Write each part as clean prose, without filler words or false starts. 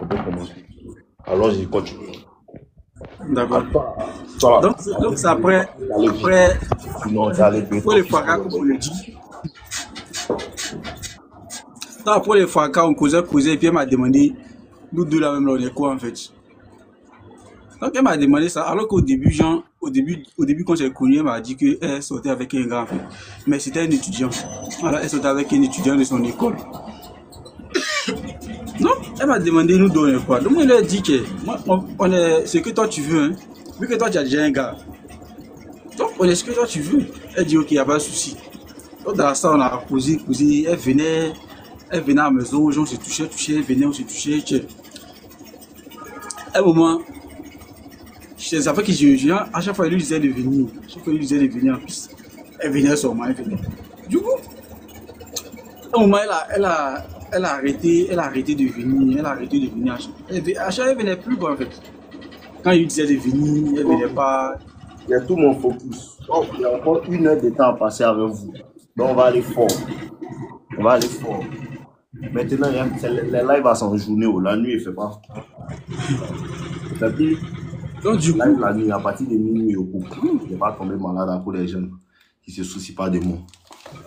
On peut commencer. Alors, j'ai continué. D'accord. Voilà. Donc c'est après, Non, j'allais bien. pour les fracas, comme on le dit. Donc, après les fracas, on causait, et puis elle m'a demandé, nous deux là même, là, on est quoi en fait? Donc elle m'a demandé ça, alors qu'au début, genre, au début quand j'ai connu, elle m'a dit qu'elle sortait avec un gars en fait. Mais c'était un étudiant. Alors elle sortait avec un étudiant de son école. Non, elle m'a demandé nous deux on est quoi. Donc moi, je lui ai dit que moi, on est ce que toi tu veux, hein. Vu que toi tu as déjà un gars. Donc on est ce que toi tu veux. Elle dit ok, il n'y a pas de souci. Donc dans ça, on a causé. Elle venait à la maison, on se touchait, elle venait, on se touchait. À un moment, ça fait que à chaque fois, elle lui disait de venir. À chaque fois, elle lui disait de venir en plus. Elle venait seulement, elle venait. Du coup, à un moment, elle a arrêté de venir. Elle a arrêté de venir. À chaque fois, elle venait plus, quoi, en fait. Quand il lui disait de venir, elle venait pas. Il y a tout mon focus. Oh, il y a encore 1 heure de temps à passer avec vous. Donc, on va aller fort. Maintenant, les lives à son journée. La nuit, il ne fait pas. Donc, du coup, live la nuit, à partir de minuit, je ne vais pas tomber malade à cause des jeunes qui ne se soucient pas de moi.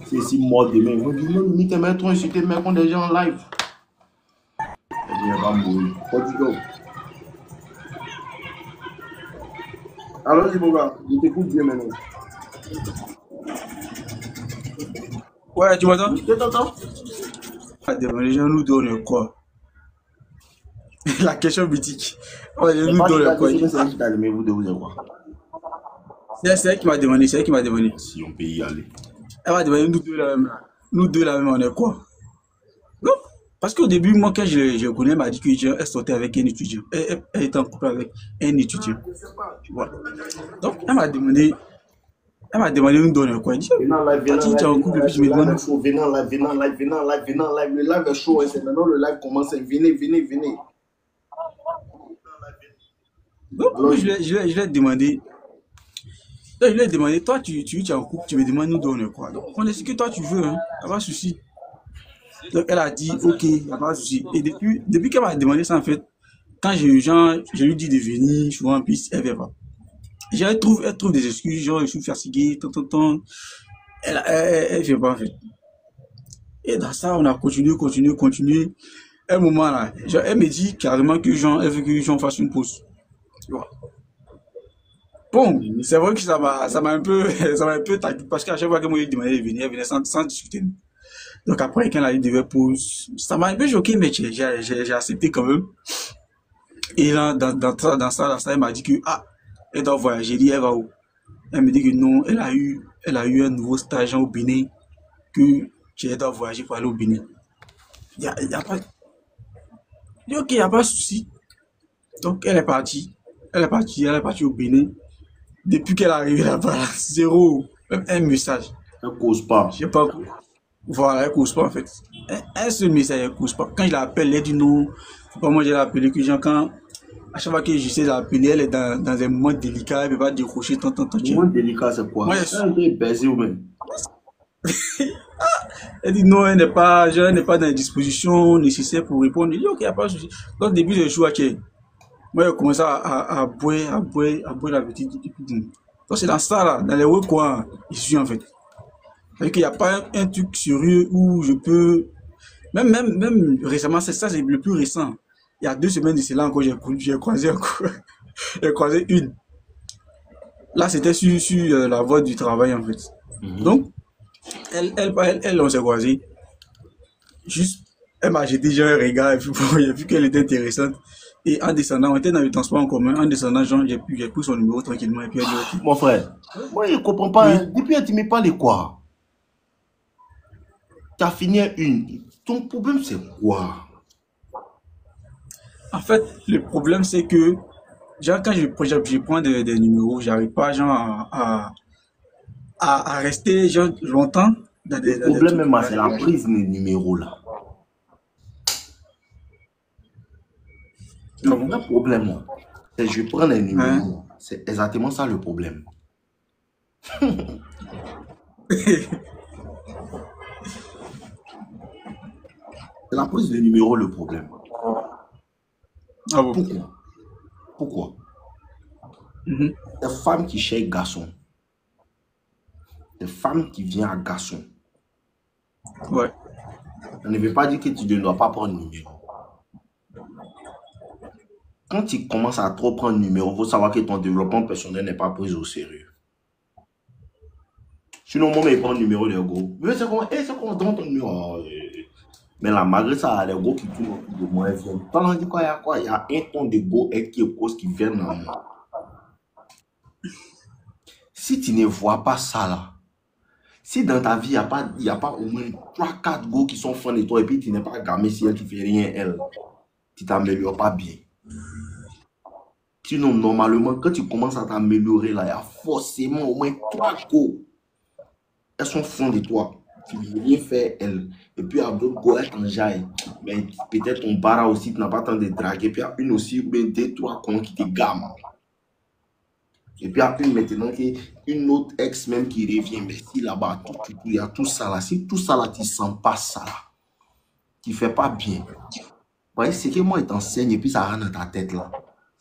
C'est si mort demain. Ils vont dire, non, limite, mettons insulter, mais contre des gens en live. Elle va mourir. Pas du tout. Alors, mon gars, je t'écoute bien maintenant. Ouais, tu m'entends? Je t'entends. Les gens nous donnent quoi? La question mythique. Ouais, nous donnent quoi? C'est elle qui m'a demandé, Si on peut y aller. Elle m'a demandé, nous deux là même, on est quoi? Non, parce qu'au début, moi, quand je connais, elle m'a dit qu'elle sortait avec un étudiant. Elle était en couple avec un étudiant. Voilà. Donc, elle m'a demandé, nous donner quoi? Elle dit, venez en live, le live est chaud, c'est maintenant le live commence, venez. Donc, je lui ai demandé, toi, tu es en couple, tu me demandes nous donner quoi? Donc, on est ce que toi tu veux, hein, y a pas de souci. Donc, elle a dit, ok, y a pas de souci. Et depuis qu'elle m'a demandé ça, en fait, quand je lui dis de venir, souvent, en plus, elle vient pas. Elle trouve des excuses, genre, je suis fatigué, elle vient pas, en fait. Et dans ça, on a continué. À un moment, là, genre, elle me dit carrément que elle veut que j'en fasse une pause. Tu vois. Bon, c'est vrai que ça m'a un peu, taqué, parce qu'à chaque fois que moi, je demandais de venir, elle venait sans discuter. Donc après, quand elle devait pause, ça m'a un peu choqué, mais j'ai accepté quand même. Et là, dans ça, elle m'a dit que, elle doit voyager. J'ai dit, elle va où? Elle me dit que non, elle a eu un nouveau stage au Bénin, qu'elle doit voyager pour aller au Bénin. Il y a pas, je dis, ok, il n'y a pas de souci. Donc, elle est partie au Bénin. Depuis qu'elle est arrivée là-bas, zéro, même un message. Elle cause pas. Je sais pas. Voilà, elle cause pas en fait. Un seul message, elle cause pas. Quand je l'appelle, elle dit non. Pas moi, je l'ai appelé que à chaque fois que j'essaie de l'appeler, elle est dans un moment délicat, elle ne peut pas décrocher tant. Moment délicat, c'est quoi? Elle est baisée ou même? Elle dit non, elle n'est pas dans les dispositions nécessaires pour répondre. Je dis ok, il n'y a pas de souci. Donc, au début, je joue à qui? Moi, j'ai commencé à boire la petite. Donc, c'est dans ça, là, dans les recoins, je suis en fait. C'est-à-dire qu'il n'y a pas un truc sérieux où je peux. Même récemment, c'est le plus récent. Il y a 2 semaines de cela encore, j'ai croisé encore. J'ai croisé une. Là, c'était sur la voie du travail en fait. Donc, elle, on s'est croisé. Juste, elle m'a jeté genre un regard, et puis bon, j'ai vu qu'elle était intéressante. Et en descendant, on était dans le transport en commun. En descendant, genre, j'ai pris son numéro tranquillement. Et puis elle dit, ok. Mon frère, moi, je ne comprends pas. Oui. Depuis, elle ne pas les quoi. Tu as fini une. Ton problème, c'est quoi? En fait, le problème, c'est que, genre, quand je prends des numéros, j'arrive pas, genre, à rester, genre, longtemps dans des. Le problème, même, c'est la prise des numéros, là. Le vrai problème, c'est que je prends les numéros. C'est exactement ça le problème. C'est la prise de numéro le problème. Ah bon? Pourquoi? Pourquoi? Mhm. Des femmes qui cherchent garçon, des femmes qui viennent à garçon, Ouais. ça ne veut pas dire que tu ne dois pas prendre numéro. Quand tu commences à trop prendre numéro, il faut savoir que ton développement personnel n'est pas pris au sérieux. Sinon, moi, je prends le numéro des gros. Mais c'est comment donne ton numéro? Mais là, malgré ça, les gros qui tournent autour de moi, ils viennent. T'en dis quoi, il y a quoi? Il y a un ton de gros qui est cause qui viennent dans moi. Si tu ne vois pas ça là, si dans ta vie, il n'y a pas au moins 3-4 gars qui sont fans de toi et puis tu n'es pas gamé si elle qui fait rien, elle, tu t'améliores pas bien. Sinon, normalement, quand tu commences à t'améliorer là, il y a forcément au moins 3 gars. Elles sont fans de toi. Tu ne veux rien faire, elles. Et puis, il y a d'autres gars, elles t'enjaillent. Mais peut-être ton bara aussi, tu n'as pas le temps de draguer. Puis, il y a une aussi, ou bien 2-3 cons qui te gamment. Et puis après, maintenant, une autre ex même qui revient, mais si là-bas, il y a tout ça là. Si tout ça là, tu ne sens pas ça là, tu ne fais pas bien. Vous voyez, c'est que moi, je t'enseigne et puis ça rentre dans ta tête là.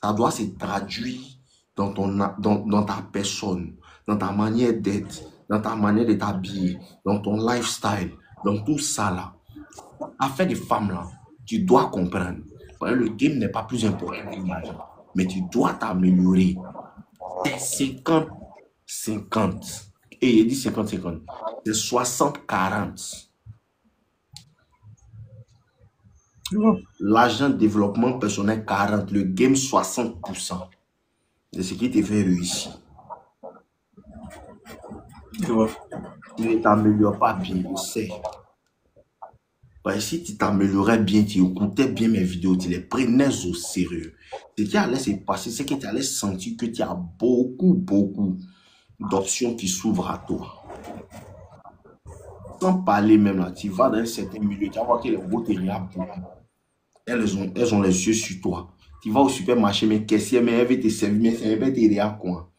Ça doit se traduire dans ta personne, dans ta manière d'être, dans ta manière de t'habiller, dans ton lifestyle, dans tout ça là. Affaire des femmes là, tu dois comprendre. Vous voyez, le game n'est pas plus important que l'argent, mais tu dois t'améliorer. C'est 50-50. Et il dit 50-50. C'est 60-40. L'argent développement personnel 40. Le game 60%. C'est ce qui te fait réussir. Tu ne t'améliores pas bien, je sais. Si tu t'améliorais bien, tu écoutais bien mes vidéos, tu les prenais au sérieux. Ce qui allait se passer, c'est que tu allais sentir que tu as beaucoup d'options qui s'ouvrent à toi. Sans parler même là, tu vas dans un certain milieu, tu vas voir que les gros te regardent beaucoup. Elles ont les yeux sur toi. Tu vas au supermarché, mais caissière, mais elle veut te servir, mais elle veut te regarder quoi.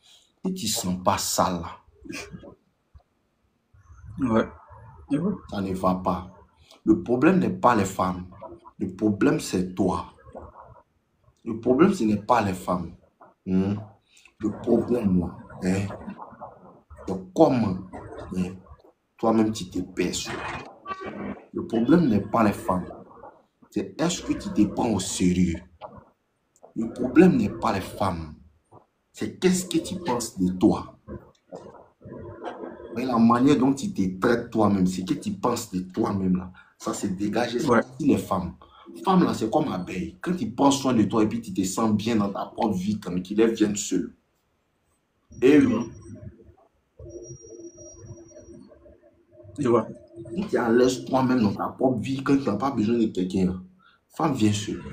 Si tu ne sens pas ça là, Ouais. ça ne va pas. Le problème n'est pas les femmes. Le problème, c'est toi. Le problème, ce n'est pas les femmes. Le problème, là, c'est comment toi-même tu te perçois. Le problème n'est pas les femmes. C'est est-ce que tu te prends au sérieux. Le problème n'est pas les femmes. C'est qu'est-ce que tu penses de toi. Mais la manière dont tu te traites toi-même, c'est que tu penses de toi-même là. Ça se dégage. Ouais. Si les femmes. Femmes là, c'est comme abeille. Quand tu prends soin de toi et puis tu te sens bien dans ta propre vie, tranquille, elles viennent seules. Et oui. Je vois. Si tu es à l'aise toi-même dans ta propre vie, quand tu n'as pas besoin de quelqu'un, femme vient seule.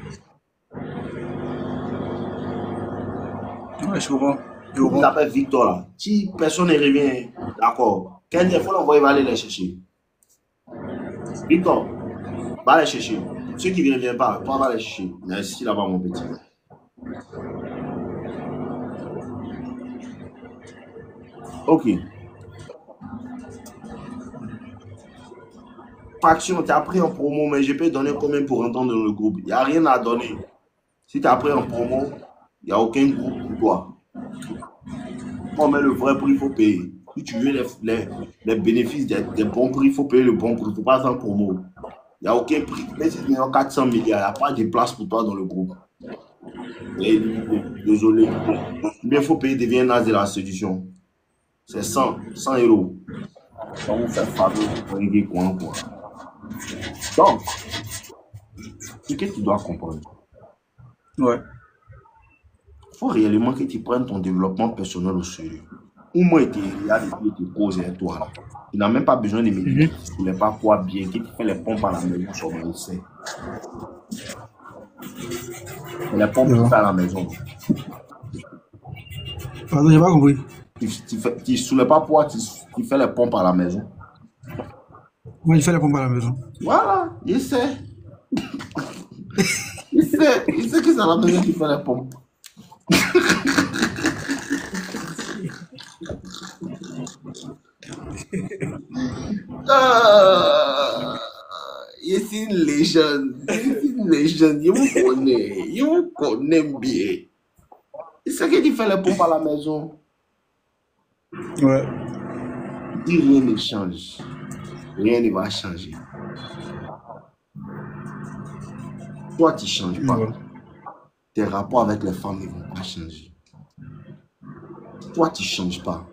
Ouais, je comprends. Il s'appelle Victor là. Si personne ne revient, d'accord. Quand il faut l'envoyer, il va aller les chercher. Victor, va les chercher. Ceux qui ne reviennent pas, toi va les chercher. Merci là-bas mon petit. Ok. Faction, tu as pris en promo, mais je peux donner combien pour entendre dans le groupe? Il n'y a rien à donner. Si tu as pris en promo, il n'y a aucun groupe pour toi. Mais le vrai prix, il faut payer. Si tu veux les bénéfices des bons prix, il faut payer le bon prix. Il ne faut pas en promo. Il n'y a aucun prix. Mais si tu as 400 milliards, il n'y a pas de place pour toi dans le groupe. Désolé. Il faut payer devient naze de la séduction. C'est 100 euros. Ça vous fait faveur pour régler quoi. Donc, ce que tu dois comprendre. Ouais. Il faut réellement que tu prennes ton développement personnel au sérieux. Au moins, tu regardes et puis tu causes à toi. Là. Tu n'as même pas besoin de méditer. Tu ne pas quoi bien, que tu fais les pompes à la maison sur le sein. Les pompes, tu fais à la maison. Pardon, j'ai pas compris. Tu ne soulèves pas poids, tu fais les pompes à la maison. Oui, il fait les pompes à la maison. Voilà, il sait. il sait que c'est à la maison qu'il fait les pompes. Il est une légende. les jeunes, ils vous connaissent bien. C'est ça que tu fais les pompes à la maison. Ouais. Si rien ne change, rien ne va changer. Toi, tu ne changes pas. Ouais. Tes rapports avec les femmes ne vont pas changer. Toi, tu ne changes pas.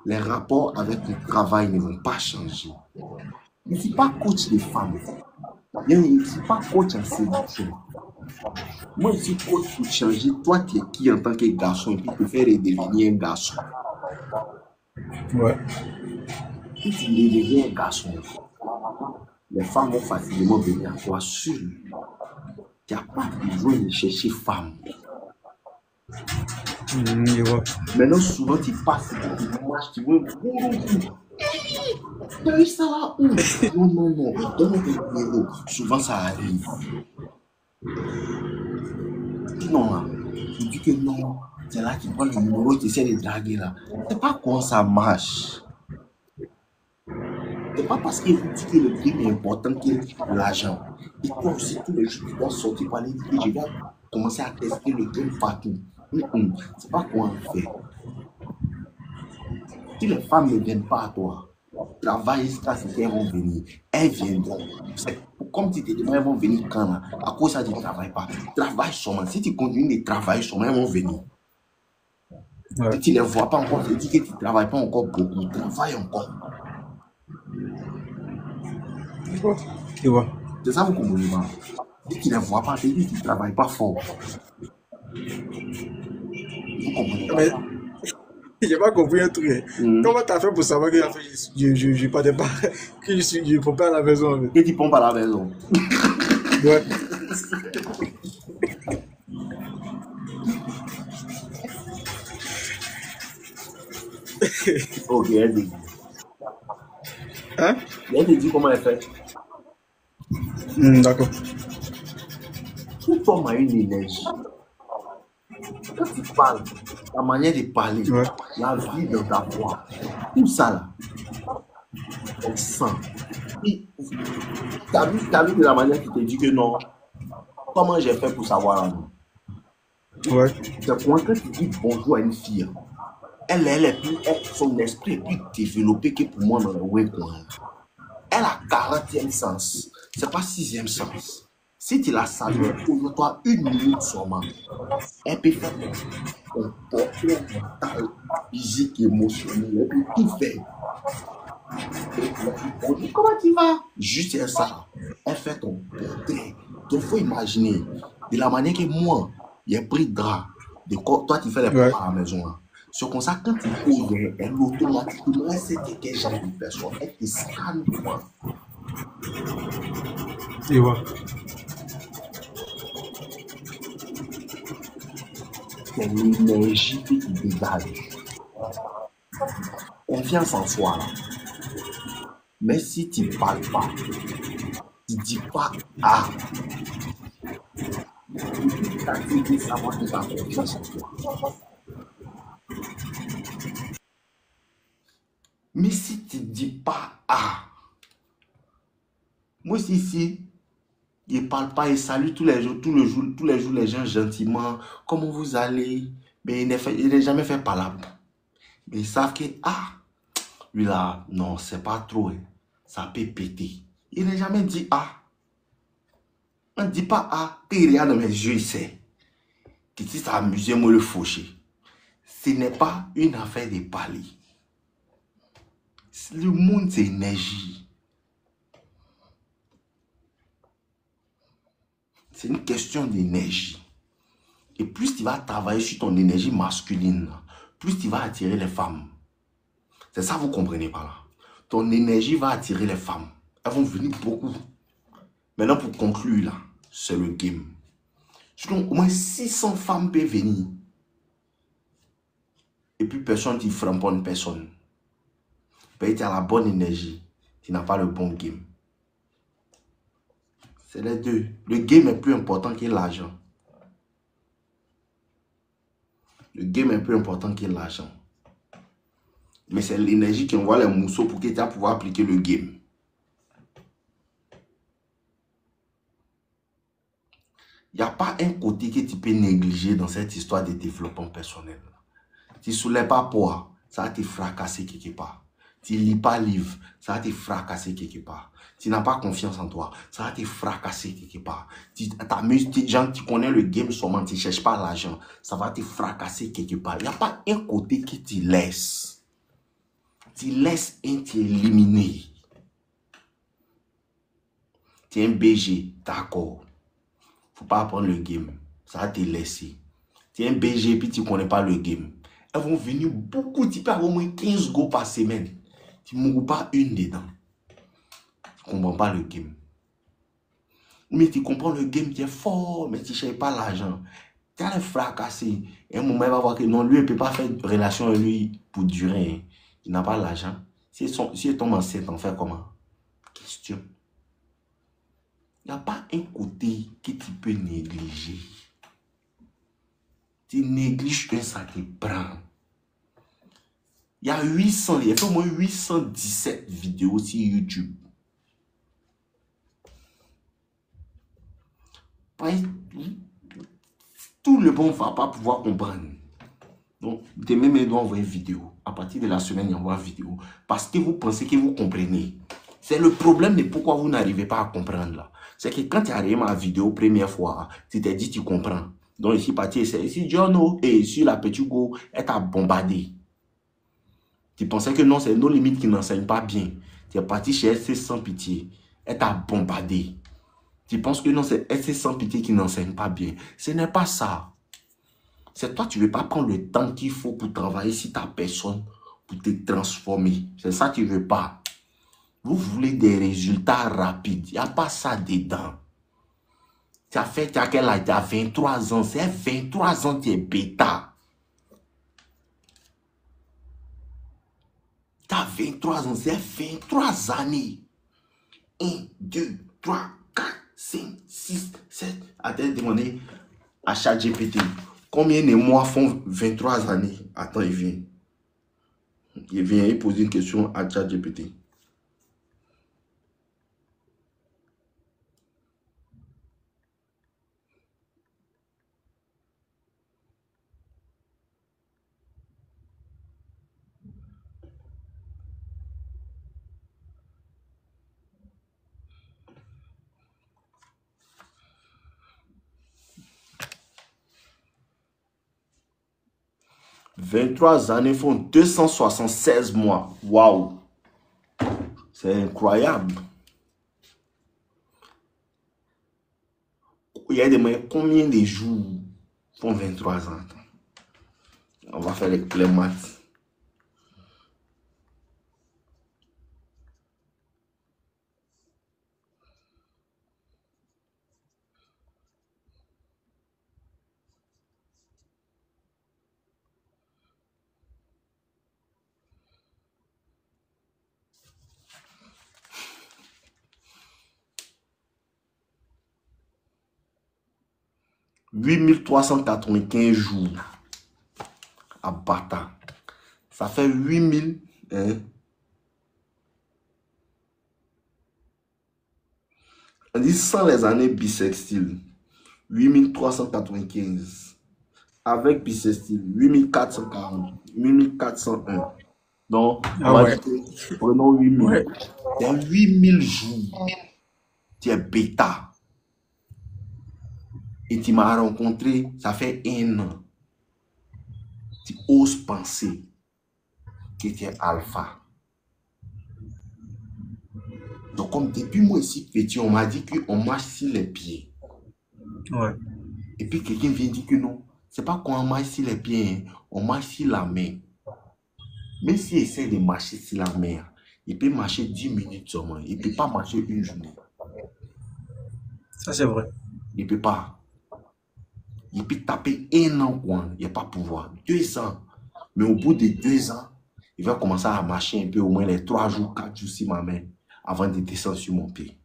Les rapports avec le travail ne vont pas changer. Je ne suis pas coach des femmes. Je ne suis pas coach en séduction. Moi, je suis coach pour changer. Toi, tu es qui en tant que garçon et puis tu faire redevenir un garçon. Ouais. Si tu redeviens un garçon, les femmes vont facilement venir à toi seul. Tu n'as pas besoin de chercher femme. Je vois. Maintenant, souvent, tu passes, tu marches, tu vois, tu as eu ça là où? Non. Donne-moi ton numéro. Souvent, ça arrive. Non, là, tu dis que non. C'est là qu'il prend le numéro, tu essaies de draguer là. C'est pas comment ça marche. C'est pas parce qu'il dit que le game est important que l'argent. Et toi aussi, tous les jours, tu dois sortir pour aller dire que je vais commencer à tester le game partout. C'est pas quoi on fait. Si les femmes ne viennent pas à toi, travaille jusqu'à ce qu'elles vont venir. Elles viendront. Comme tu te demandes, elles vont venir quand là? À cause ça, tu ne travailles pas. Travaille seulement. Si tu continues de travailler seulement, elles vont venir. Ouais. Si tu ne les vois pas encore, tu dis que tu ne travailles pas encore beaucoup. Travaille encore. Je vois. C'est ça, vous comprenez pas? Si tu ne les vois pas, tu dis que tu ne travailles pas fort. Vous comprenez pas? Mais j'ai pas compris un truc. Comment tu as fait pour savoir que je partais pas, que je ne peux pas à la maison avec? Et tu pompes à la maison. Ouais. Ok, elle te dit. Hein? Elle te dit comment elle fait. D'accord. Toute femme a une énergie. Quand tu parles, ta manière de parler, Ouais. la vie dans ta voix, tout ça là, on sent. T'as vu de la manière qu'il te dit que non, comment j'ai fait pour savoir là, non? Ouais. C'est quand tu dis bonjour à une fille, son esprit est plus développé que pour moi dans le web. Elle a 40e sens, c'est pas 6e sens. Si tu la salues, ouvre-toi 1 minute seulement. Elle peut faire ton portrait mental, physique, émotionnel, elle peut tout faire. Comment tu vas? Juste ça. Elle fait ton portrait. Donc, il faut imaginer de la manière que moi, j'ai pris drap. Toi, tu fais les pompes à la maison. Là. C'est comme ça, quand tu poses, elle automatiquement, elle sait quel genre de personne. Elle te scanne toi. Je vois. C'est l'énergie que tu dégages. Confiance en soi. Là. Mais si tu ne parles pas, tu ne dis pas ah. Tu as dit de savoir que tu as confiance en toi. Mais si tu ne dis pas ah. Moi, ici, il ne parle pas, il salue tous les jours les gens gentiment. Comment vous allez? Mais il n'est jamais fait palabre. Mais ils savent que ah, lui là, non, c'est pas trop. Hein. Ça peut péter. Il n'a jamais dit ah. On ne dit pas ah, que il regarde dans mes yeux, il sait. Que si ça amusé, moi le faucher. Ce n'est pas une affaire de parler. Le monde, c'est énergie. C'est une question d'énergie. Et plus tu vas travailler sur ton énergie masculine, plus tu vas attirer les femmes. C'est ça, vous comprenez pas là. Ton énergie va attirer les femmes. Elles vont venir beaucoup. Maintenant, pour conclure là, c'est le game. Donc, au moins 600 femmes peuvent venir. Et puis personne ne framponne personne. Peut-être tu as la bonne énergie. Tu n'as pas le bon game. C'est les deux. Le game est plus important que l'argent. Le game est plus important que l'argent. Mais c'est l'énergie qui envoie les mousseaux pour que tu vas pouvoir appliquer le game. Il n'y a pas un côté que tu peux négliger dans cette histoire de développement personnel. Tu ne soulèves pas poids, ça va te fracasser quelque part. Tu ne lis pas livre, ça va te fracasser quelque part. Tu n'as pas confiance en toi, ça va te fracasser quelque part. Tu connais le game seulement, tu ne cherches pas l'argent, ça va te fracasser quelque part. Il n'y a pas un côté que tu laisses. Tu laisses un, tu es éliminé. Tu es un BG, d'accord. Faut pas apprendre le game. Ça va te laisser. Tu es un BG puis tu ne connais pas le game. Elles vont venir beaucoup, tu peux avoir au moins 15 go par semaine. Tu ne mourras pas une dedans. Tu ne comprends pas le game. Mais tu comprends le game, tu es fort, mais tu ne cherches pas l'argent. Tu as les fracassé. Et un moment, il va voir que non, lui, il ne peut pas faire de relation avec lui pour durer. Il n'a pas l'argent. Si il tombe enceinte, on fait comment? Question. Il n'y a pas un côté que tu peux négliger. Tu négliges un, ça te prend. Il y a au moins 817 vidéos sur YouTube. Tout le monde ne va pas pouvoir comprendre. Donc, demain, il doit envoyer une vidéo. À partir de la semaine, il envoie une vidéo. Parce que vous pensez que vous comprenez. C'est le problème de pourquoi vous n'arrivez pas à comprendre là. C'est que quand tu as regardé ma vidéo première fois, tu t'es dit tu comprends. Donc ici, parti, c'est ici, Jono, et ici, la petite go, elle t'a bombardé. Tu pensais que non, c'est nos limites qui n'enseignent pas bien. Tu es parti chez SC sans pitié. Elle t'a bombardé. Tu penses que non, c'est SC sans pitié qui n'enseigne pas bien. Ce n'est pas ça. C'est toi, tu ne veux pas prendre le temps qu'il faut pour travailler sur ta personne, pour te transformer. C'est ça que tu ne veux pas. Vous voulez des résultats rapides. Il n'y a pas ça dedans. Tu as quel âge? Tu as 23 ans. C'est 23 ans, tu es bêta. Tu as 23 ans. C'est 23 années. 1, 2, 3, 4, 5, 6, 7. Attends, demandez à ChatGPT. Combien de mois font 23 années? Attends, il vient. Il pose une question à ChatGPT. « 23 années font 276 mois. Waouh! C'est incroyable. Il y a des moyens. Combien de jours font 23 ans? On va faire les maths. « 8395 jours à Bata. Ça fait 8000. Hein? On dit sans les années bissextiles. 8395. Avec bissextile. 8440. 8401. Donc, on va dire que prenons 8000. Ouais. Il y a 8000 jours. Tu es bêta. Et tu m'as rencontré, ça fait 1 an. Tu oses penser que tu es alpha. Donc, comme depuis moi ici petit, on m'a dit qu'on marche sur les pieds. Ouais. Et puis quelqu'un vient dire que non, c'est pas qu'on marche sur les pieds, hein, on marche sur la main. Même s'il essaie de marcher sur la main, il peut marcher 10 minutes seulement. Il ne peut pas marcher une journée. Ça, c'est vrai. Il ne peut pas. Il peut taper 1 an, quoi. Il n'y a pas pouvoir. 2 ans. Mais au bout de 2 ans, il va commencer à marcher un peu, au moins les 3 jours, 4 jours sur ma main, avant de descendre sur mon pied.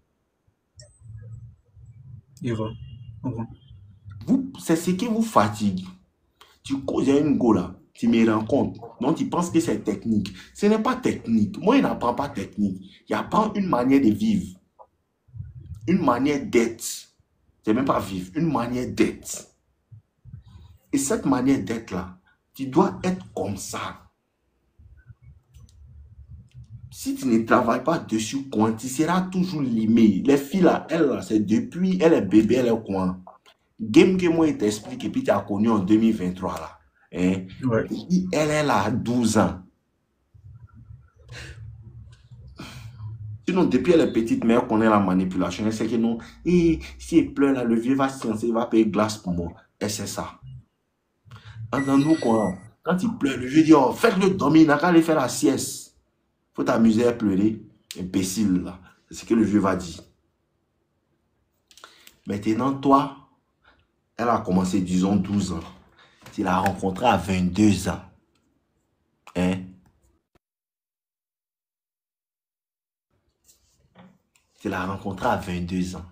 Il va. C'est ce qui vous fatigue. Tu causes une go là, tu me rends compte. Donc tu penses que c'est technique. Ce n'est pas technique. Moi, je n'apprends pas technique. Il n'y a pas une manière de vivre. Une manière d'être. C'est même pas vivre, une manière d'être. Et cette manière d'être là, tu dois être comme ça. Si tu ne travailles pas dessus, quoi, tu seras toujours limé. Les filles là, elles là, c'est depuis, elle est bébé, elle est quoi. Game que moi, il t'explique, et puis tu as connu en 2023 là. Hein? Ouais. Elle est là à 12 ans. Sinon, depuis elle est petite, mais elle connaît la manipulation. Elle sait que non, et si elle pleure là, le vieux va sciencer, il va payer glace pour moi. Et c'est ça. Entends-nous quoi? Quand il pleure, le vieux dit, oh, faites-le dormir, il n'a qu'à aller faire la sieste. Faut t'amuser à pleurer. Imbécile là. C'est ce que le vieux va dire. Maintenant, toi, elle a commencé, disons, 12 ans. Tu l'as rencontrée à 22 ans. Hein? Tu l'as rencontrée à 22 ans.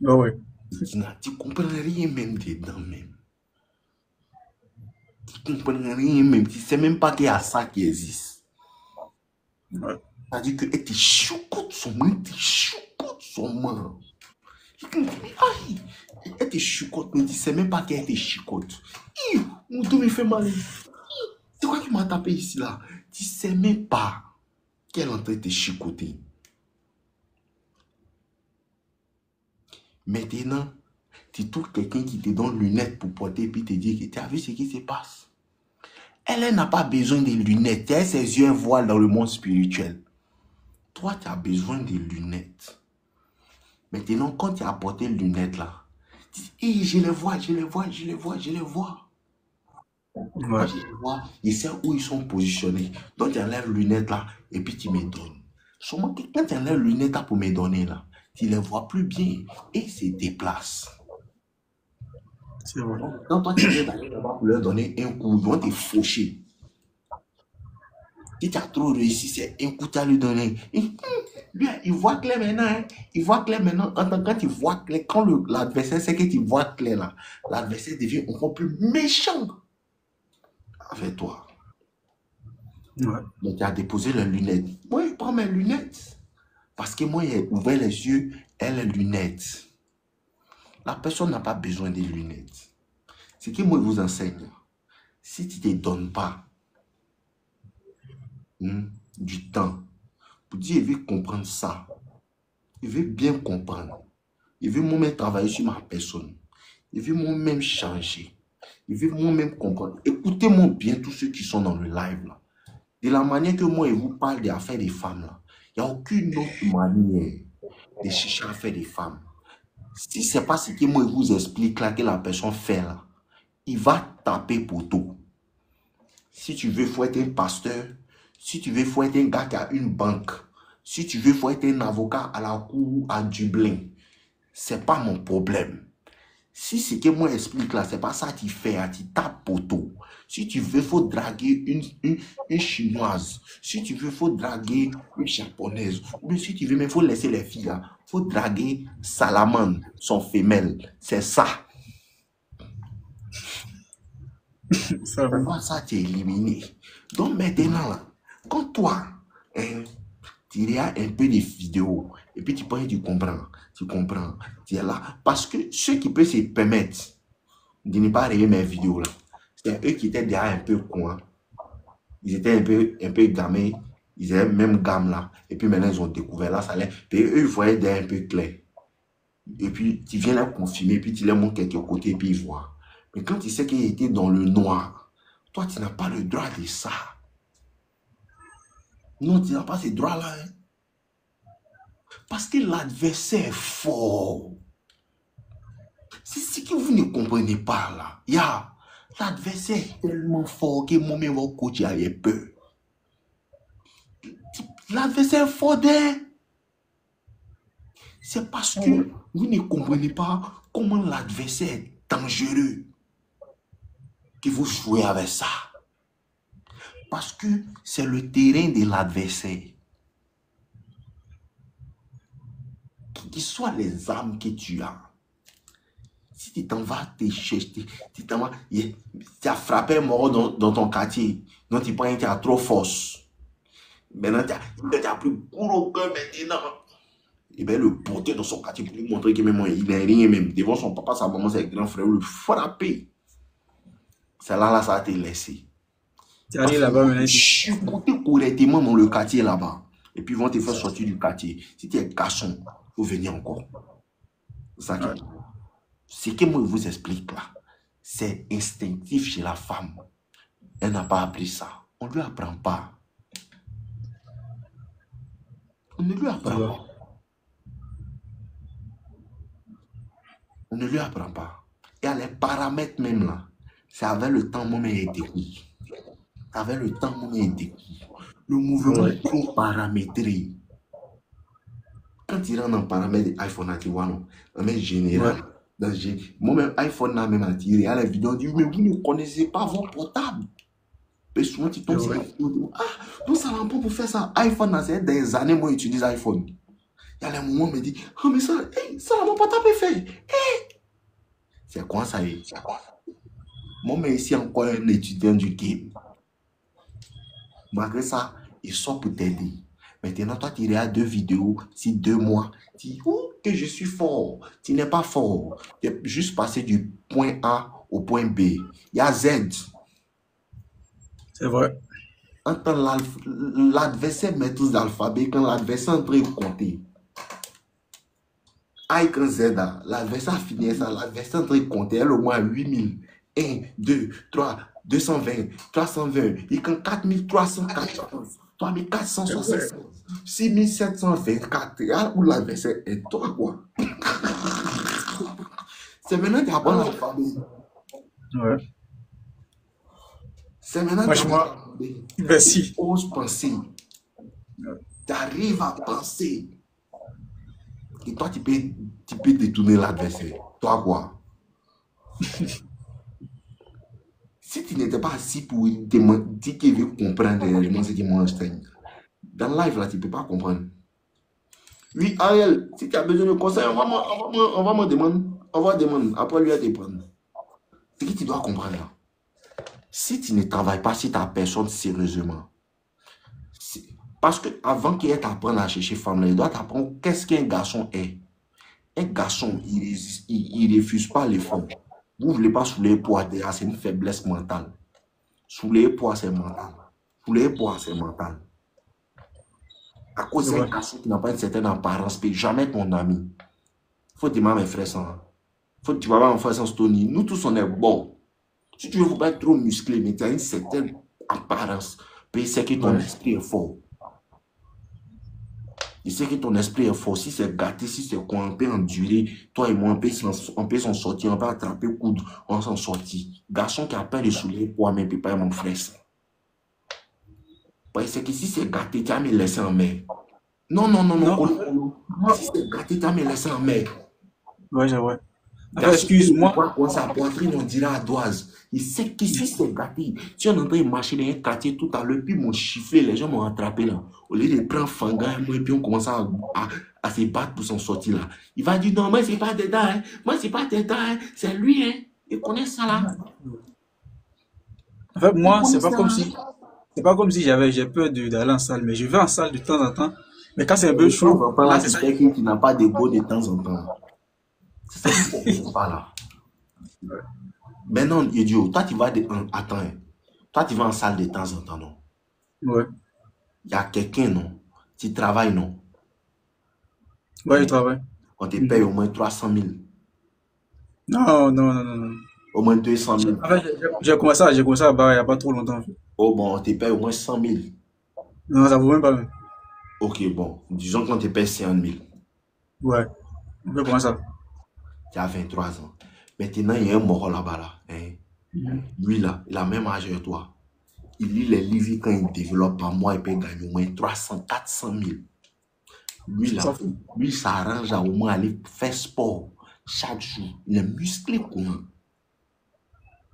Ah ouais. Tu comprends rien même dedans même. Tu comprends rien même. Tu sais même pas qu'il y a ça qui existe. Ouais. C'est-à-dire qu'elle te choucoute son main, te choucoute son main. Aïe, elle te chicote, mais tu sais même pas qu'elle te chicote. Mon dos me fait mal. C'est quoi qui m'a tapé ici là? Tu sais même pas qu'elle est en train de te chicoter. Maintenant, tu trouves quelqu'un qui te donne lunettes pour porter et puis te dit que tu as vu ce qui se passe. Elle n'a pas besoin de lunettes. Elle a ses yeux voilent dans le monde spirituel. Toi, tu as besoin de lunettes. Maintenant, quand tu as porté les lunettes là, tu dis, hey, je les vois, je les vois, je les vois, je les vois. Moi, Ouais. je les vois, je sais où ils sont positionnés. Donc, tu enlèves les lunettes là et puis tu me donnes. Seulement que quand tu enlèves les lunettes là pour me donner là, tu ne les vois plus bien et se déplacent. C'est vrai. Quand toi, tu viens d'aller là-bas pour leur donner un coup, ils vont te faucher. Si tu as trop réussi, c'est un coup, tu as lui donné. Lui, il voit clair maintenant. Hein. Il voit clair maintenant. Quand il voit clair, quand l'adversaire sait que tu vois clair là, l'adversaire devient encore plus méchant avec toi. Ouais. Donc, tu as déposé les lunettes. Moi, je prends mes lunettes. Parce que moi, j'ai ouvert les yeux et les lunettes. La personne n'a pas besoin des lunettes. Ce que moi, je vous enseigne, si tu ne te donnes pas du temps pour dire, je vais comprendre ça, je vais bien comprendre, je vais moi-même travailler sur ma personne, je vais moi-même changer, je vais moi-même comprendre. Écoutez-moi bien tous ceux qui sont dans le live là. De la manière que moi, je vous parle des affaires des femmes là, il n'y a aucune autre manière de chercher à faire des femmes. Si ce n'est pas ce que moi, je vous explique là, que la personne fait là, il va taper pour tout. Si tu veux, il faut être un pasteur. Si tu veux, il faut être un gars qui a une banque. Si tu veux, il faut être un avocat à la cour à Dublin. Ce n'est pas mon problème. Si ce que moi explique là, ce n'est pas ça que tu fais, tu tapes poteau. Si tu veux, il faut draguer une chinoise. Si tu veux, il faut draguer une japonaise. Mais si tu veux, il faut laisser les filles là. Il faut draguer salamandre, son femelle. C'est ça. Ça va. Pour ça, tu es éliminé. Donc maintenant, là, quand toi, tu regardes un peu des vidéos, et puis tu penses que tu comprends, tu es là. Parce que ceux qui peuvent se permettre de ne pas regarder mes vidéos, là, c'est eux qui étaient déjà un peu cons. Ils étaient un peu gamés, ils avaient même gamme là. Et puis maintenant, ils ont découvert là, ça allait. Puis eux, ils voyaient déjà un peu clair. Et puis, tu viens leur confirmer, puis tu leur montres quelques côtés, et puis ils voient. Mais quand tu sais qu'ils étaient dans le noir, toi, tu n'as pas le droit de ça. Non, tu n'as pas ce droit-là. Hein? Parce que l'adversaire est fort. C'est ce que vous ne comprenez pas là. L'adversaire est tellement fort que moi-même, mon coach avait peur. L'adversaire est fort d'elle. C'est parce que vous ne comprenez pas comment l'adversaire est dangereux que vous jouez avec ça. Parce que c'est le terrain de l'adversaire. Qu'il soit les armes que tu as. Si tu t'en vas te chercher, tu as frappé un mort dans ton quartier, donc tu penses que tu as trop force. Maintenant, tu as plus gros que maintenant. Et bien, le porter dans son quartier pour lui montrer que même il n'est rien même. Devant son papa, sa maman, ses grands frères, le frapper. C'est là, ça a été laissé. Tu Parce arrives qu'ils là-bas vont maintenant. te chicoter correctement dans le quartier là-bas. Et puis, ils vont te faire sortir du quartier. Si tu es garçon, il faut venir encore. C'est ça qui est. Ce que moi, je vous explique là, c'est instinctif chez la femme. Elle n'a pas appris ça. On ne lui apprend pas. On ne lui apprend pas. On ne lui apprend pas. Et à les paramètres même là, c'est avec le temps, moi-même, j'ai découvert. Avec le temps, moi-même, j'ai découvert. Le mouvement est trop paramétré. Quand il rentre dans le paramètre iPhone, tu vois, non, mais général. Moi-même, iPhone n'a même attiré. À la vidéo, on dit, mais vous ne connaissez pas vos portables. Et souvent, tu tombes sur la vidéo. Ah, donc ça va pas pour faire ça. iPhone, c'est des années, moi, j'utilise iPhone. Il y a des moments où on me dit, ah, mais ça, ça, mon portable est fait. C'est quoi ça? Moi, mais ici, encore un étudiant du game. Malgré ça, ils sont pour t'aider. Maintenant, toi, tu regardes 2 vidéos, si 2 mois, tu dis, oh, que je suis fort. Tu n'es pas fort. Tu es juste passé du point A au point B. Il y a Z. C'est vrai. Quand l'adversaire met tous l'alphabet, quand l'adversaire est en train de compter, A et Z, l'adversaire finit ça, l'adversaire est en train de compter, elle au moins 8000. 1, 2, 3, 220, 320, il compte 4314, 3460, 6724. Où l'adversaire est toi, quoi. C'est maintenant que tu apprends l'alphabet. Ouais. C'est maintenant que tu apprends Franchement, l'alphabet. merci. Tu oses penser. Tu arrives à penser. Et toi, tu peux détourner l'adversaire. Toi, quoi. Si tu n'étais pas assis pour dire qu'il veut comprendre réellement ce qu'il m'enseigne, dans le live, là, tu ne peux pas comprendre. Oui, Ariel, si tu as besoin de conseils, on va me demander. On va demander. Après, lui, à te prendre. Ce que tu dois comprendre, là. Si tu ne travailles pas sur ta personne sérieusement, parce que avant qu'il t'apprenne à chercher femme, il doit t'apprendre qu'est-ce qu'un garçon est. Un garçon, il refuse pas l'effort. Vous ne voulez pas soulever poids, c'est une faiblesse mentale. Soulever poids, c'est mental. Soulever poids, c'est mental. À cause d'un garçon qui n'a pas une certaine apparence, peut jamais ton ami. Faut demander mes frères ça. Faut que tu vas voir mon frère sans Tony. Nous tous, on est bons. Si tu ne veux pas être trop musclé, mais tu as une certaine apparence, puis c'est que ton esprit est fort. Il sait que ton esprit est fort. Si c'est gâté, si c'est quoi, on peut endurer. Toi et moi, on peut s'en sortir. On peut attraper le coude, on s'en sortir. Garçon qui a peur de soulever poids, mais peut pas mon frère. Parce que si c'est gâté, tu vas me laisser en mer. Non. Si c'est gâté, tu vas me laisser en mer. Ouais, c'est vrai. Excuse-moi. Quand sa poitrine, on dirait ardoise. Il sait que si c'est gâté, si on est en train de marcher dans un quartier tout à l'heure, puis mon chifflet, les gens m'ont attrapé là. Au lieu de prendre Fangan, et puis on commence à se battre pour s'en sortir là. Il va dire non, moi c'est pas dedans, hein. Moi c'est pas dedans, hein. C'est lui, hein. Il connaît ça là. En fait, moi, c'est pas comme si j'ai peur d'aller en salle, mais je vais en salle de temps en temps. Mais quand c'est un peu chaud, là, c'est quelqu'un qui n'a pas de go de temps en temps. C'est ça qu'il ne faut pas là. Maintenant, idiot, toi tu vas attends, toi tu vas en salle de temps en temps, non? Ouais. Il y a quelqu'un, non? Tu travailles, non? Ouais, je travaille. On te paye au moins 300 000. Non. Au moins 200 000. En fait, j'ai commencé à il n'y a pas trop longtemps. En fait. Oh bon, on te paye au moins 100 000. Non, ça vaut même pas même. Ok, bon. Disons qu'on te paye 50 000. Ouais. On peut commencer ça. Tu as 23 ans. Maintenant, il y a un mort là-bas. Là, hein. Lui, là, il a même âge que toi. Il lit les livres quand il développe par mois, il peut gagner au moins 300, 400 000. Lui, là, lui, s'arrange à au moins aller faire sport chaque jour. Il est musclé comment?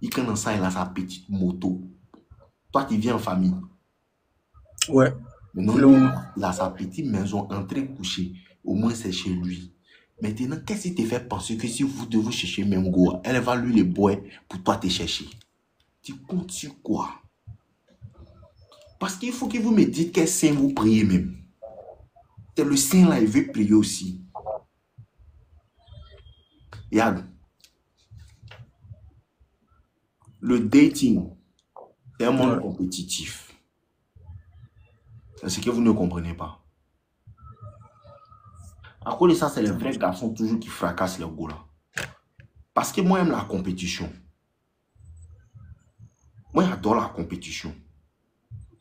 Il commence ça, il a sa petite moto. Toi, tu viens en famille. Ouais. Maintenant, il a sa petite maison, entrée, couchée. Au moins, c'est chez lui. Maintenant, qu'est-ce qui te fait penser que si vous devez chercher même Goa, elle va lui les boire pour toi te chercher? Tu comptes sur quoi? Parce qu'il faut que vous me dites qu'est-ce que vous priez même. C'est le saint là, il veut prier aussi. Regarde. Le dating, c'est un monde compétitif. C'est ce que vous ne comprenez pas. À cause de ça, c'est les vrais garçons toujours qui fracassent les go là. Parce que moi, j'aime la compétition. Moi, j'adore la compétition.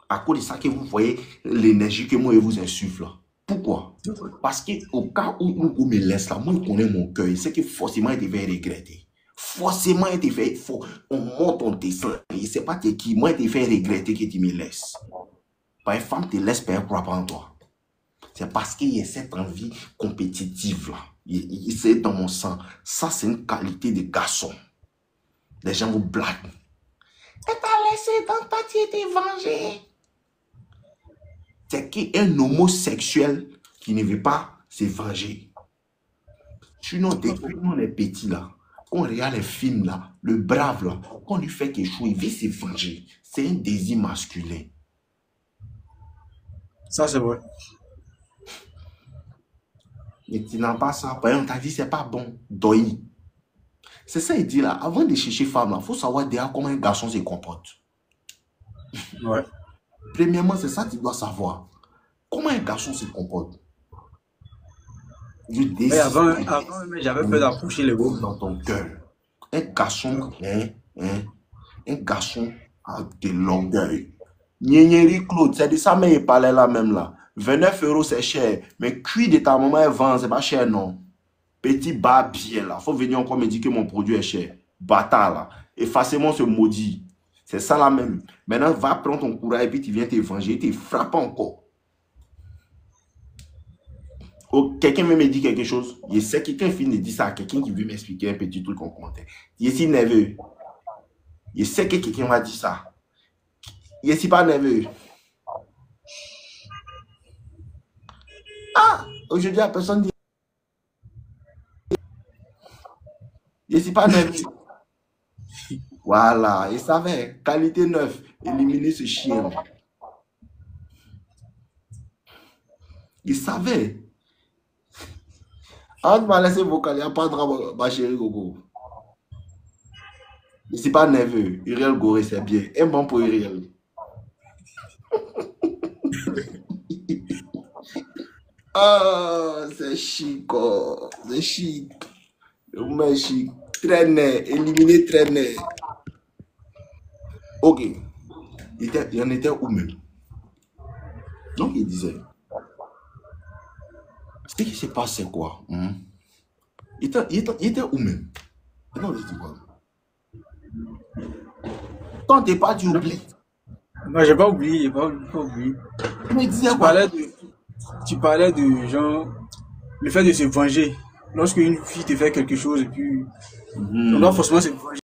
À cause de ça que vous voyez l'énergie que moi, je vous insuffle là. Pourquoi? Parce qu'au cas où on me laisse là, moi, je connais mon cœur. C'est que forcément, il devait regretter. Forcément, il devait, on monte, on descend. Et c'est pas qui. Moi, il devait regretter que tu me laisses. Une femme te laisse, pas croire pas en toi. C'est parce qu'il y a cette envie compétitive là. C'est dans mon sang. Ça, c'est une qualité de garçon. Les gens vous blaguent. Et t'as laissé donc pas tu étais vengé. C'est qu'un homosexuel qui ne veut pas se venger. Sinon, on est petit là. Quand on regarde les films là, le brave là, quand on lui fait quelque chose, il veut se venger. C'est un désir masculin. Ça, c'est vrai. Mais tu n'as pas ça. Par exemple, on t'a dit c'est pas bon. Doi. C'est ça, il dit là. Avant de chercher femme, il faut savoir déjà comment un garçon se comporte. Ouais. Premièrement, c'est ça que tu dois savoir. Comment un garçon se comporte. Mais avant j'avais peur d'approcher les gars. Dans ton cœur. Un garçon, un garçon a de l'orgueil. Niénieri Claude, c'est de ça, mais il parlait là même là. 29 € c'est cher, mais cuit de ta maman, elle vend, c'est pas cher non. Petit barbier là, faut venir encore me dire que mon produit est cher. Bâtard là, effacez-moi ce maudit. C'est ça là même. Maintenant, va prendre ton courage et puis tu viens te venger, tu frappes encore. Oh, quelqu'un veut me dire quelque chose. Je sais que quelqu'un finit de dire ça à quelqu'un qui veut m'expliquer un petit truc en commentaire. Je suis nerveux. Je sais que quelqu'un va dire ça. Je ne suis pas nerveux. Ah, aujourd'hui, la personne dit. Je ne suis pas nerveux. Voilà, il savait. Qualité 9. Éliminer ce chien. Il savait. Avant de me laisser vocal, il n'y a pas de drame, ma chérie Gogo. Je ne suis pas nerveux. Uriel Goré, c'est bien. Un bon pour Uriel. Ah, c'est chic. Oh. C'est chic. Le moment est chic. Traîner. Éliminer traîner. Ok. Il en était où même? Donc il disait. Ce qui se passe, c'est quoi? Il était où même? Non, je dis quoi? Quand t'es pas, tu oublies. Non, j'ai pas oublié, pas oublié. Mais il disait Tu quoi? parlais de genre, le fait de se venger. Lorsque une fille te fait quelque chose et puis, on doit forcément se venger.